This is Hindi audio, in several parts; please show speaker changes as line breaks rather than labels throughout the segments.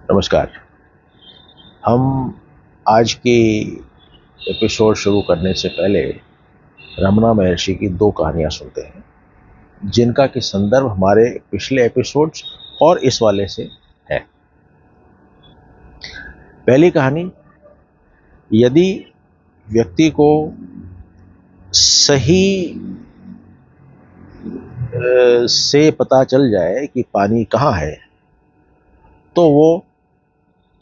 नमस्कार। हम आज की एपिसोड शुरू करने से पहले रमना महर्षि की दो कहानियां सुनते हैं, जिनका कि संदर्भ हमारे पिछले एपिसोड्स और इस वाले से है। पहली कहानी, यदि व्यक्ति को सही से पता चल जाए कि पानी कहाँ है, तो वो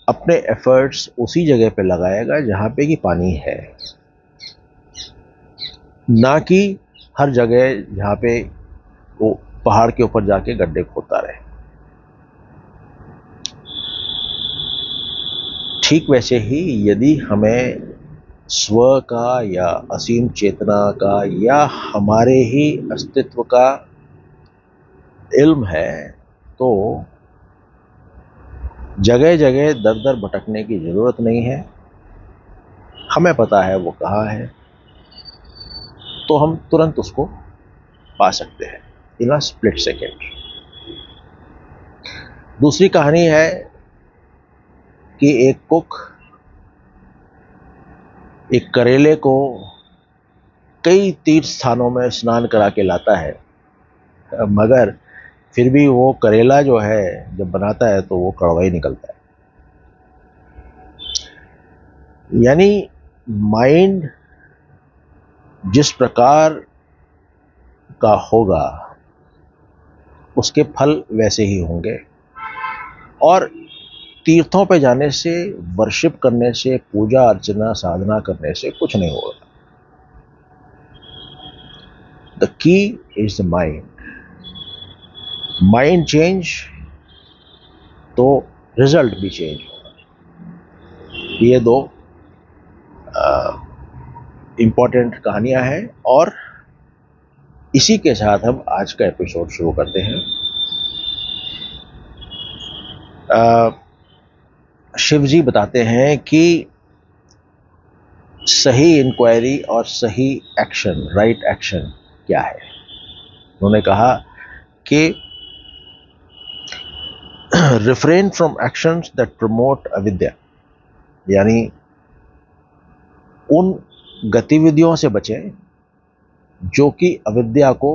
अपने एफर्ट्स उसी जगह पे लगाएगा जहाँ पे कि पानी है, ना कि हर जगह जहाँ पे वो पहाड़ के ऊपर जाके गड्ढे खोदता रहे। ठीक वैसे ही यदि हमें स्व का या असीम चेतना का या हमारे ही अस्तित्व का इल्म है, तो जगह जगह दर दर भटकने की जरूरत नहीं है। हमें पता है वो कहाँ है, तो हम तुरंत उसको पा सकते हैं इन अ स्प्लिट सेकेंड। दूसरी कहानी है कि एक कुक एक करेले को कई तीर्थ स्थानों में स्नान करा के लाता है, मगर फिर भी वो करेला जो है जब बनाता है तो वो कड़वा ही निकलता है। यानी माइंड जिस प्रकार का होगा उसके फल वैसे ही होंगे, और तीर्थों पे जाने से, वर्शिप करने से, पूजा अर्चना साधना करने से कुछ नहीं होगा। The key is the mind. Mind change तो रिजल्ट भी चेंज होगा। ये दो इम्पॉर्टेंट कहानियां हैं, और इसी के साथ हम आज का एपिसोड शुरू करते हैं। शिव जी बताते हैं कि सही इंक्वायरी और सही एक्शन, राइट एक्शन क्या है। उन्होंने कहा कि refrain from actions that promote अविद्या, यानी उन गतिविधियों से बचें जो कि अविद्या को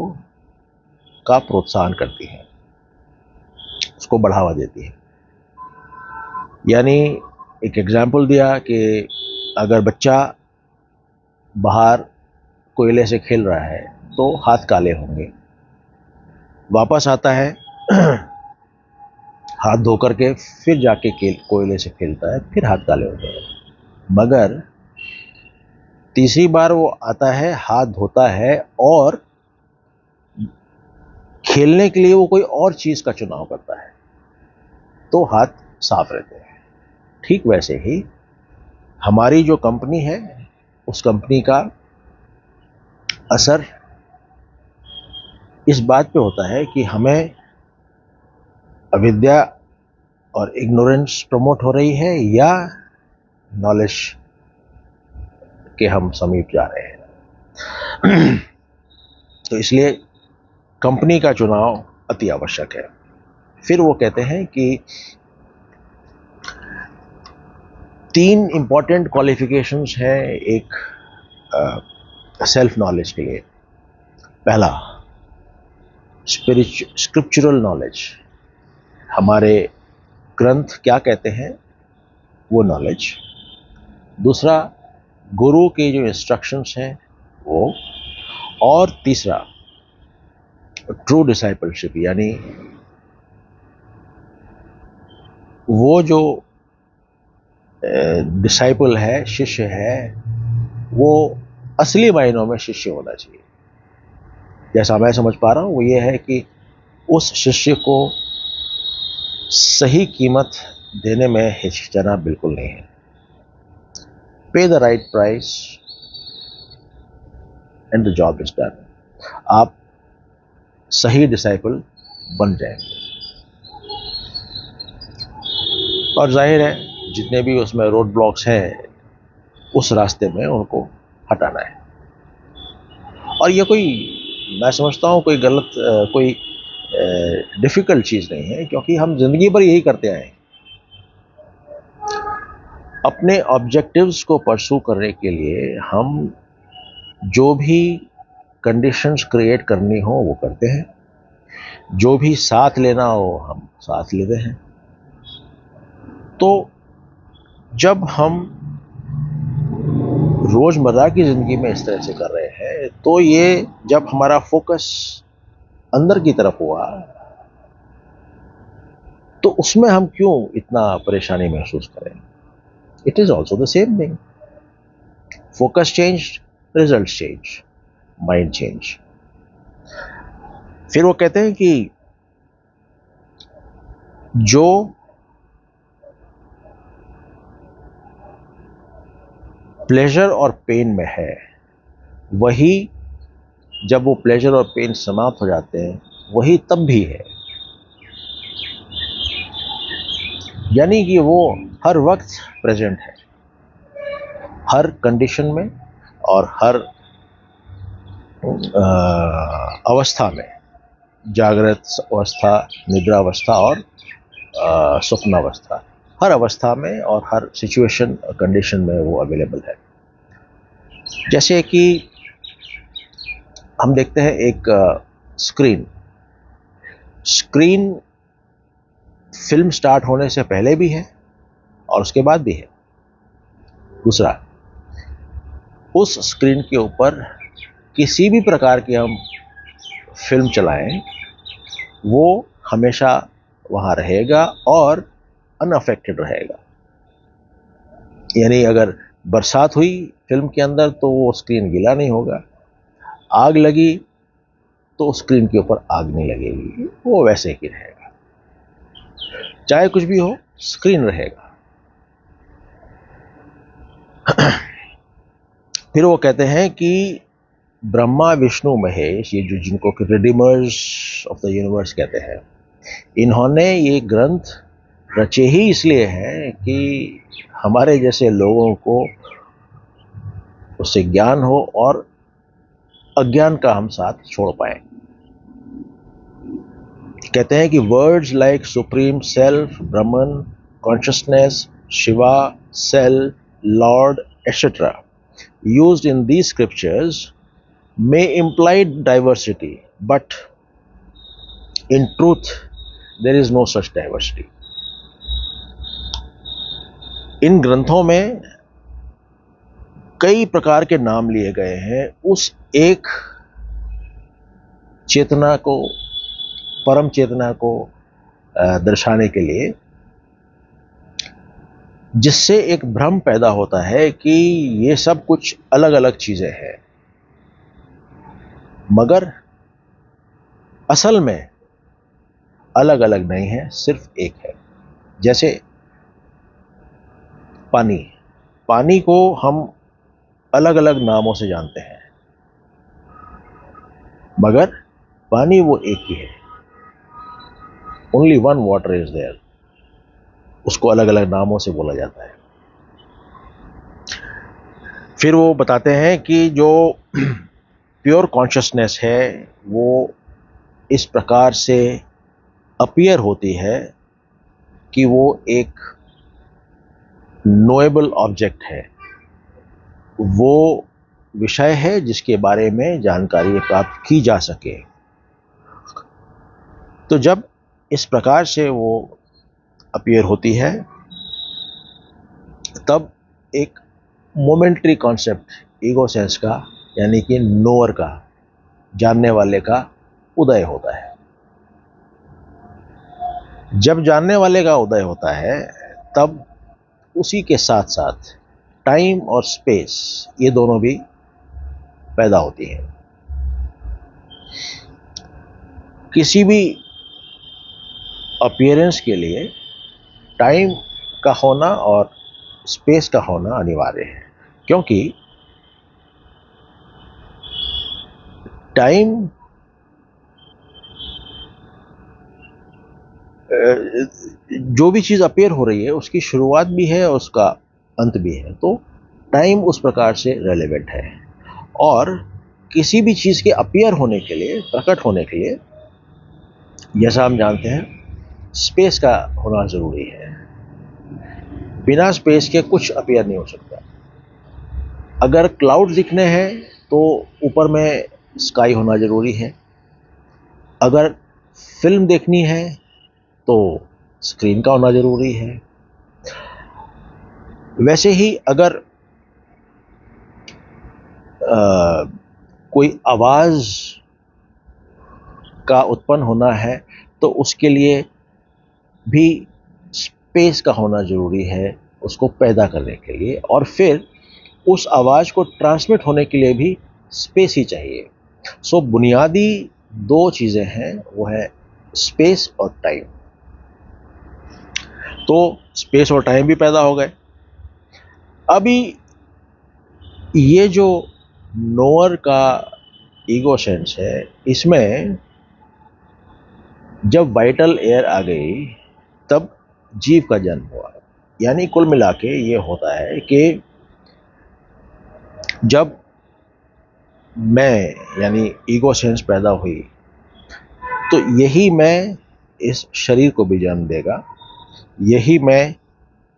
का प्रोत्साहन करती हैं, उसको बढ़ावा देती है। यानी एक एग्जाम्पल दिया कि अगर बच्चा बाहर कोयले से खेल रहा है तो हाथ काले होंगे, वापस आता है हाथ धो करके फिर जाके कोयले से खेलता है, फिर हाथ काले होते हैं। मगर तीसरी बार वो आता है, हाथ धोता है और खेलने के लिए वो कोई और चीज का चुनाव करता है, तो हाथ साफ रहते हैं। ठीक वैसे ही हमारी जो कंपनी है, उस कंपनी का असर इस बात पे होता है कि हमें अविद्या और इग्नोरेंस प्रमोट हो रही है या नॉलेज के हम समीप जा रहे हैं। तो इसलिए कंपनी का चुनाव अति आवश्यक है। फिर वो कहते हैं कि 3 इंपॉर्टेंट क्वालिफिकेशंस हैं एक सेल्फ नॉलेज के लिए। पहला, स्क्रिप्चुरल नॉलेज, हमारे ग्रंथ क्या कहते हैं वो नॉलेज। दूसरा, गुरु के जो इंस्ट्रक्शंस हैं वो। और तीसरा, ट्रू डिसाइपलशिप, यानी वो जो डिसाइपल है, शिष्य है, वो असली मायनों में शिष्य होना चाहिए। जैसा मैं समझ पा रहा हूँ वो ये है कि उस शिष्य को सही कीमत देने में हिचकिचाना बिल्कुल नहीं है। पे the right price and the job is done. आप सही डिसाइपल बन जाएंगे, और जाहिर है जितने भी उसमें रोड ब्लॉक्स हैं उस रास्ते में उनको हटाना है। और ये कोई, मैं समझता हूँ कोई गलत, कोई डिफ़िकल्ट चीज़ नहीं है, क्योंकि हम जिंदगी भर यही करते आए हैं। अपने ऑब्जेक्टिव्स को परस्यू करने के लिए हम जो भी कंडीशंस क्रिएट करनी हो वो करते हैं, जो भी साथ लेना हो हम साथ लेते हैं। तो जब हम रोजमर्रा की जिंदगी में इस तरह से कर रहे हैं, तो ये जब हमारा फोकस अंदर की तरफ हुआ, तो उसमें हम क्यों इतना परेशानी महसूस करें? It is also the same thing. Focus change, result change, mind change. फिर वो कहते हैं कि जो प्लेजर और पेन में है, वही जब वो प्लेजर और पेन समाप्त हो जाते हैं, वही तब भी है। यानी कि वो हर वक्त प्रेजेंट है, हर कंडीशन में और हर अवस्था में, जागृत अवस्था, निद्रावस्था और स्वप्नावस्था, हर अवस्था में और हर सिचुएशन कंडीशन में वो अवेलेबल है। जैसे कि हम देखते हैं एक स्क्रीन फिल्म स्टार्ट होने से पहले भी है और उसके बाद भी है। दूसरा, उस स्क्रीन के ऊपर किसी भी प्रकार की हम फिल्म चलाएं, वो हमेशा वहां रहेगा और अनअफेक्टेड रहेगा। यानी अगर बरसात हुई फिल्म के अंदर तो वो स्क्रीन गीला नहीं होगा, आग लगी तो स्क्रीन के ऊपर आग नहीं लगेगी, वो वैसे ही रहेगा। चाहे कुछ भी हो, स्क्रीन रहेगा। फिर वो कहते हैं कि ब्रह्मा, विष्णु, महेश, ये जो जिनको रिडीमर्स ऑफ द यूनिवर्स कहते हैं, इन्होंने ये ग्रंथ रचे ही इसलिए हैं कि हमारे जैसे लोगों को उससे ज्ञान हो और अज्ञान का हम साथ छोड़ पाए। कहते हैं कि words like supreme self, Brahman, consciousness, Shiva, cell, lord, etcetera used in these scriptures may imply diversity, but in truth there is no such diversity. इन ग्रंथों में कई प्रकार के नाम लिए गए हैं उस एक चेतना को, परम चेतना को दर्शाने के लिए, जिससे एक भ्रम पैदा होता है कि ये सब कुछ अलग अलग चीजें हैं, मगर असल में अलग अलग नहीं है, सिर्फ एक है। जैसे पानी को हम अलग अलग नामों से जानते हैं, मगर पानी वो एक ही है। Only one water is there, उसको अलग अलग नामों से बोला जाता है। फिर वो बताते हैं कि जो प्योर कॉन्शियसनेस है वो इस प्रकार से अपीयर होती है कि वो एक नोएबल ऑब्जेक्ट है, वो विषय है जिसके बारे में जानकारी प्राप्त की जा सके। तो जब इस प्रकार से वो अपीयर होती है, तब एक मोमेंटरी कॉन्सेप्ट ईगो सेंस का, यानी कि नोअर का, जानने वाले का उदय होता है। जब जानने वाले का उदय होता है, तब उसी के साथ साथ टाइम और स्पेस, ये दोनों भी पैदा होती हैं। किसी भी अपीयरेंस के लिए टाइम का होना और स्पेस का होना अनिवार्य है, क्योंकि टाइम जो भी चीज अपीयर हो रही है उसकी शुरुआत भी है और उसका अंत भी है, तो टाइम उस प्रकार से रेलेवेंट है। और किसी भी चीज के अपीयर होने के लिए, प्रकट होने के लिए, जैसा हम जानते हैं, स्पेस का होना जरूरी है। बिना स्पेस के कुछ अपीयर नहीं हो सकता। अगर क्लाउड दिखने हैं तो ऊपर में स्काई होना जरूरी है। अगर फिल्म देखनी है तो स्क्रीन का होना जरूरी है। वैसे ही अगर कोई आवाज का उत्पन्न होना है तो उसके लिए भी स्पेस का होना जरूरी है उसको पैदा करने के लिए, और फिर उस आवाज को ट्रांसमिट होने के लिए भी स्पेस ही चाहिए। सो बुनियादी दो चीजें हैं, वो है स्पेस और टाइम। तो स्पेस और टाइम भी पैदा हो गए। अभी ये जो नोअर का ईगो सेंस है, इसमें जब वाइटल एयर आ गई तब जीव का जन्म हुआ। यानी कुल मिला के ये होता है कि जब मैं यानी ईगो सेंस पैदा हुई तो यही मैं इस शरीर को भी जन्म देगा, यही मैं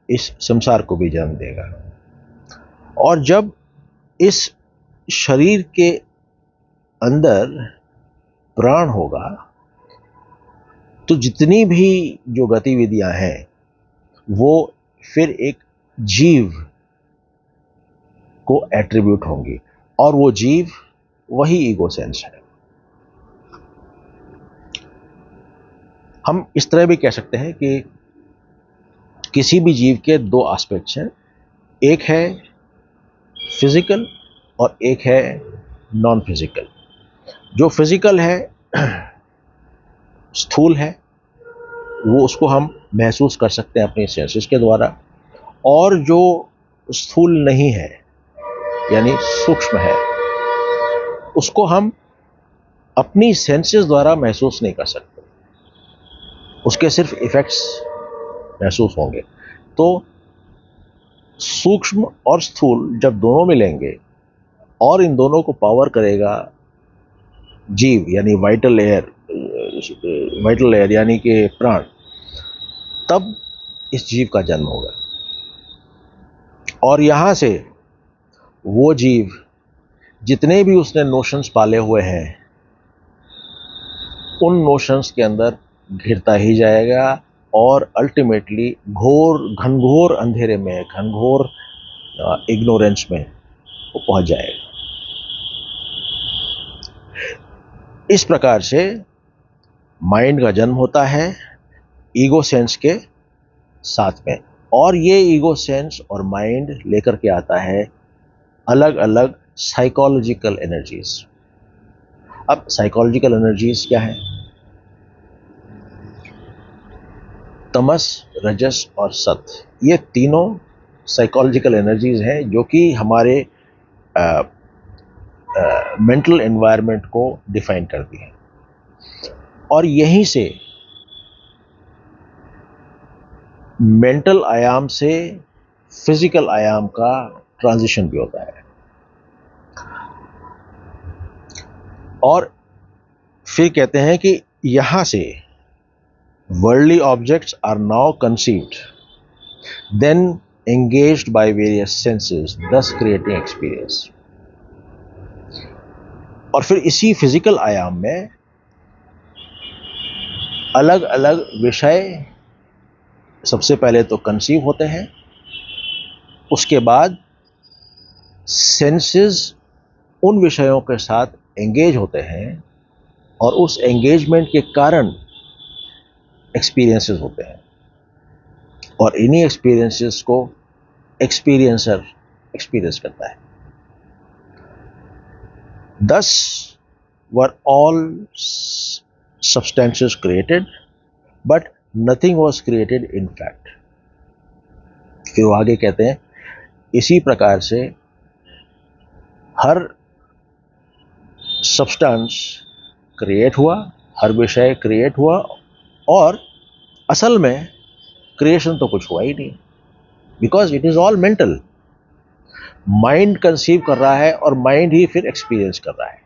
इस संसार को भी जन्म देगा। और जब इस शरीर के अंदर प्राण होगा तो जितनी भी जो गतिविधियां हैं वो फिर एक जीव को एट्रीब्यूट होंगी, और वो जीव वही ईगो सेंस है। हम इस तरह भी कह सकते हैं कि किसी भी जीव के दो एस्पेक्ट्स हैं, एक है फिजिकल और एक है नॉन फिजिकल। जो फिजिकल है स्थूल है, वो उसको हम महसूस कर सकते हैं अपने सेंसेस के द्वारा, और जो स्थूल नहीं है यानी सूक्ष्म है, उसको हम अपनी सेंसेस द्वारा महसूस नहीं कर सकते, उसके सिर्फ इफेक्ट्स महसूस होंगे। तो सूक्ष्म और स्थूल जब दोनों मिलेंगे और इन दोनों को पावर करेगा जीव यानी वाइटल एयर यानी कि प्राण, तब इस जीव का जन्म होगा। और यहां से वो जीव जितने भी उसने नोशंस पाले हुए हैं उन नोशंस के अंदर घिरता ही जाएगा, और अल्टीमेटली घनघोर अंधेरे में, घनघोर इग्नोरेंस में वो पहुंच जाएगा। इस प्रकार से माइंड का जन्म होता है ईगो सेंस के साथ में, और ये ईगो सेंस और माइंड लेकर के आता है अलग अलग साइकोलॉजिकल एनर्जीज। अब साइकोलॉजिकल एनर्जीज क्या है? तमस, रजस और सत्व, ये तीनों साइकोलॉजिकल एनर्जीज हैं जो कि हमारे मेंटल एनवायरनमेंट को डिफाइन करती हैं, और यहीं से मेंटल आयाम से फिजिकल आयाम का ट्रांजिशन भी होता है। और फिर कहते हैं कि यहां से worldly objects are now conceived, then engaged by various senses, thus creating experience। और फिर इसी फिजिकल आयाम में अलग अलग विषय सबसे पहले तो कंसीव होते हैं, उसके बाद सेंसेस उन विषयों के साथ एंगेज होते हैं, और उस एंगेजमेंट के कारण एक्सपीरियंसेस होते हैं, और इन्हीं एक्सपीरियंसेस को एक्सपीरियंसर एक्सपीरियंस करता है। Thus were all substances created, but nothing was created in fact। फिर वो आगे कहते हैं इसी प्रकार से हर सब्सटेंस क्रिएट हुआ, हर विषय क्रिएट हुआ, और असल में क्रिएशन तो कुछ हुआ ही नहीं, because it is all mental. Mind conceive कर रहा है और माइंड ही फिर एक्सपीरियंस कर रहा है।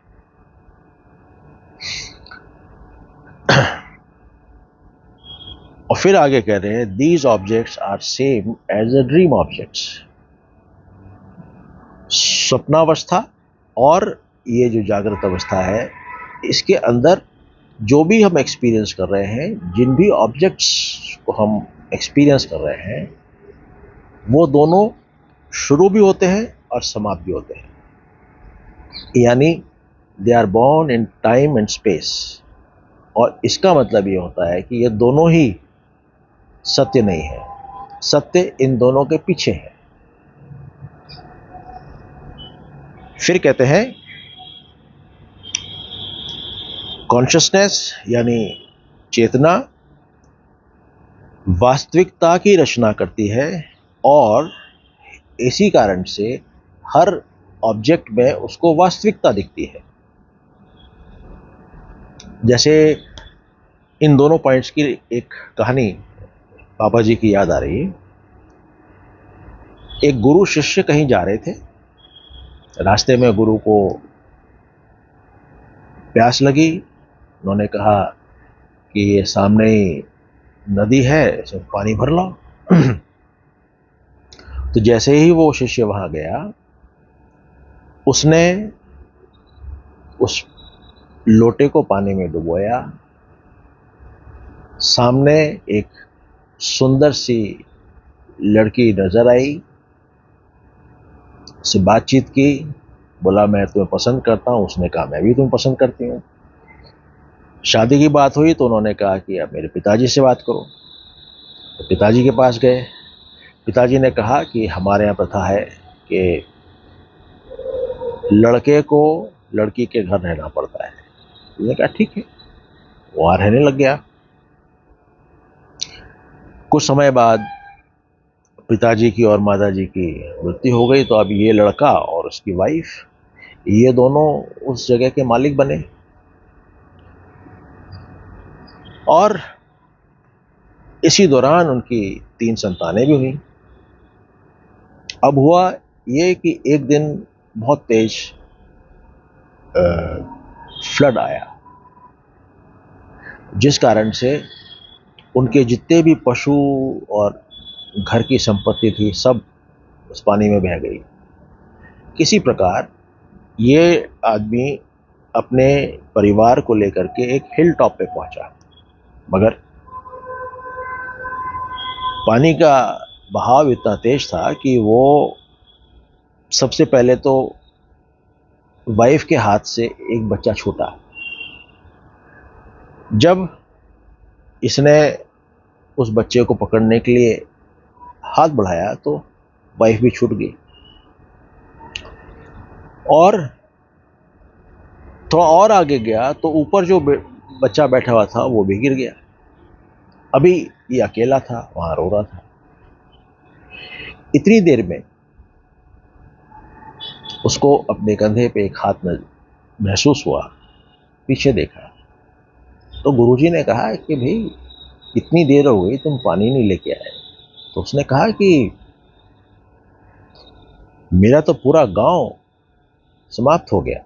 और फिर आगे कह रहे हैं these objects are same as a dream objects. स्वप्नावस्था और ये जो जागृत अवस्था है, इसके अंदर जो भी हम एक्सपीरियंस कर रहे हैं, जिन भी ऑब्जेक्ट्स को हम एक्सपीरियंस कर रहे हैं, वो दोनों शुरू भी होते हैं और समाप्त भी होते हैं। यानी they are born in time and space. और इसका मतलब ये होता है कि ये दोनों ही सत्य नहीं है, सत्य इन दोनों के पीछे है। फिर कहते हैं कॉन्शियसनेस यानी चेतना वास्तविकता की रचना करती है और इसी कारण से हर ऑब्जेक्ट में उसको वास्तविकता दिखती है। जैसे इन दोनों पॉइंट्स की एक कहानी पापा जी की याद आ रही है। एक गुरु शिष्य कहीं जा रहे थे, रास्ते में गुरु को प्यास लगी। उन्होंने कहा कि ये सामने ही नदी है, इसमें पानी भर लो। तो जैसे ही वो शिष्य वहां गया, उसने उस लोटे को पानी में डुबोया। सामने एक सुंदर सी लड़की नजर आई, उससे बातचीत की, बोला मैं तुम्हें पसंद करता हूँ। उसने कहा मैं भी तुम्हें पसंद करती हूँ। शादी की बात हुई तो उन्होंने कहा कि अब मेरे पिताजी से बात करो। तो पिताजी के पास गए। पिताजी ने कहा कि हमारे यहाँ प्रथा है कि लड़के को लड़की के घर रहना पड़ता है। उसने कहा ठीक है, वहाँ रहने लग गया। कुछ समय बाद पिताजी की और माताजी की मृत्यु हो गई, तो अब ये लड़का और उसकी वाइफ, ये दोनों उस जगह के मालिक बने। और इसी दौरान उनकी 3 संतानें भी हुई। अब हुआ ये कि एक दिन बहुत तेज फ्लड आया, जिस कारण से उनके जितने भी पशु और घर की संपत्ति थी, सब उस पानी में बह गई। किसी प्रकार ये आदमी अपने परिवार को लेकर के एक हिल टॉप पे पहुंचा, मगर पानी का बहाव इतना तेज था कि वो सबसे पहले तो वाइफ के हाथ से एक बच्चा छूटा। जब इसने उस बच्चे को पकड़ने के लिए हाथ बढ़ाया तो वाइफ भी छूट गई और थोड़ा और आगे गया तो ऊपर जो बच्चा बैठा हुआ था वो भी गिर गया। अभी ये अकेला था, वहां रो रहा था। इतनी देर में उसको अपने कंधे पे एक हाथ महसूस हुआ। पीछे देखा तो गुरुजी ने कहा कि भाई इतनी देर हो गई, तुम पानी नहीं लेके आए। तो उसने कहा कि मेरा तो पूरा गांव समाप्त हो गया,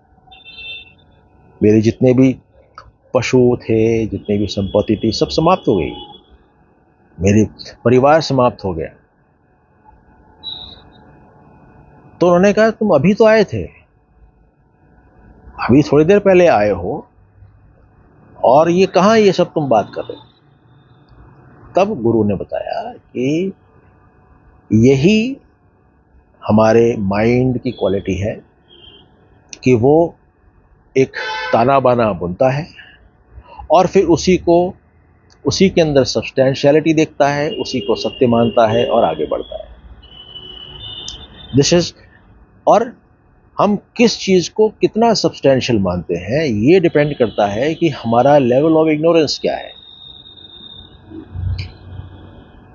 मेरे जितने भी पशु थे, जितने भी संपत्ति थी, सब समाप्त हो गई, मेरे परिवार समाप्त हो गया। तो उन्होंने कहा तुम अभी तो आए थे, अभी थोड़ी देर पहले आए हो, और ये कहाँ ये सब तुम बात कर रहे हो। तब गुरु ने बताया कि यही हमारे माइंड की क्वालिटी है कि वो एक ताना बाना बुनता है और फिर उसी के अंदर सब्सटेंशियलिटी देखता है, उसी को सत्य मानता है और आगे बढ़ता है। दिस इज, और हम किस चीज को कितना सब्सटेंशियल मानते हैं, ये डिपेंड करता है कि हमारा लेवल ऑफ इग्नोरेंस क्या है।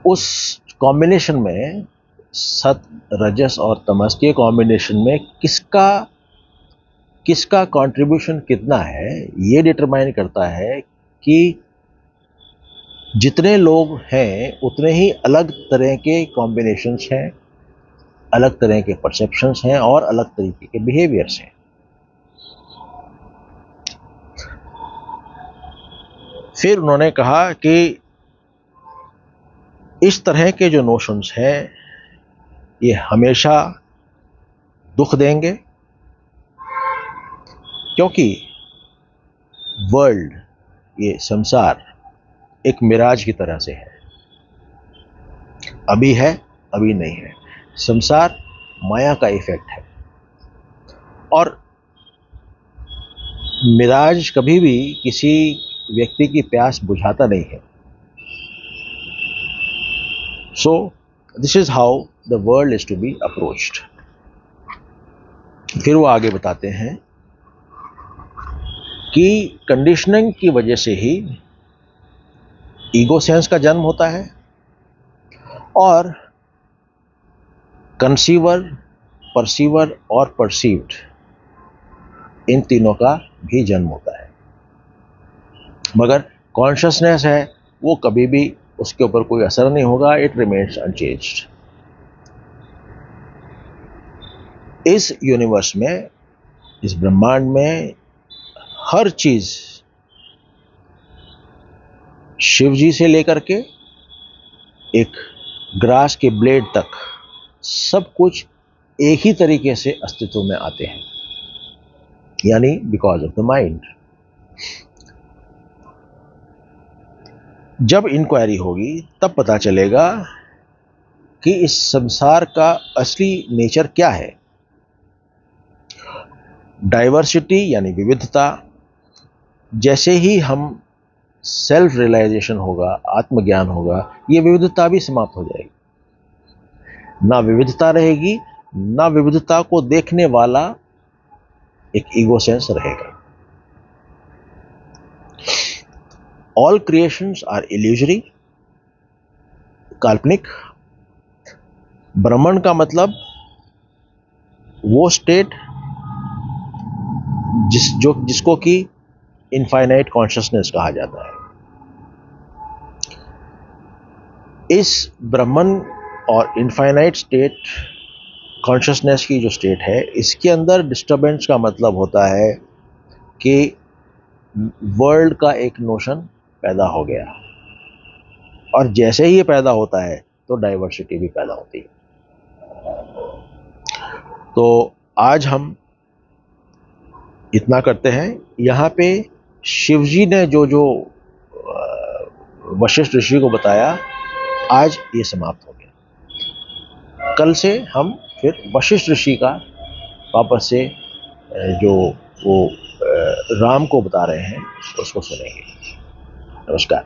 उस कॉम्बिनेशन में, सत रजस और तमस के कॉम्बिनेशन में किसका कंट्रीब्यूशन कितना है, ये डिटरमाइन करता है कि जितने लोग हैं उतने ही अलग तरह के कॉम्बिनेशंस हैं, अलग तरह के परसेप्शंस हैं और अलग तरीके के बिहेवियर्स हैं। फिर उन्होंने कहा कि इस तरह के जो नोशंस हैं ये हमेशा दुख देंगे, क्योंकि वर्ल्ड, ये संसार एक मिराज की तरह से है, अभी है अभी नहीं है। संसार माया का इफेक्ट है, और मिराज कभी भी किसी व्यक्ति की प्यास बुझाता नहीं है। So this is how the world is to be approached. फिर वो आगे बताते हैं कि कंडीशनिंग की वजह से ही ईगो सेंस का जन्म होता है, और कंसीवर, परसीवर और परसीव्ड, इन तीनों का भी जन्म होता है। मगर कॉन्शियसनेस है वो कभी भी उसके ऊपर कोई असर नहीं होगा, इट रिमेन्स अनचेंज्ड। इस यूनिवर्स में, इस ब्रह्मांड में हर चीज, शिव जी से लेकर के एक ग्रास के ब्लेड तक, सब कुछ एक ही तरीके से अस्तित्व में आते हैं, यानी बिकॉज ऑफ द माइंड। जब इंक्वायरी होगी तब पता चलेगा कि इस संसार का असली नेचर क्या है। डाइवर्सिटी यानी विविधता। जैसे ही हम सेल्फ रियलाइजेशन होगा, आत्मज्ञान होगा, ये विविधता भी समाप्त हो जाएगी। ना विविधता रहेगी, ना विविधता को देखने वाला एक ईगो सेंस रहेगा। ऑल क्रिएशंस आर इल्यूजरी, काल्पनिक। ब्रह्मंड का मतलब वो स्टेट जिसको कि इनफाइनाइट कॉन्शियसनेस कहा जाता है। इस ब्रह्मन और इनफाइनाइट स्टेट, कॉन्शियसनेस की जो स्टेट है, इसके अंदर डिस्टर्बेंस का मतलब होता है कि वर्ल्ड का एक नोशन पैदा हो गया, और जैसे ही ये पैदा होता है तो डाइवर्सिटी भी पैदा होती है। तो आज हम इतना करते हैं। यहाँ पे शिवजी ने जो जो वशिष्ठ ऋषि को बताया, आज ये समाप्त हो गया। कल से हम फिर वशिष्ठ ऋषि का वापस से जो वो राम को बता रहे हैं उसको सुनेंगे। नमस्कार।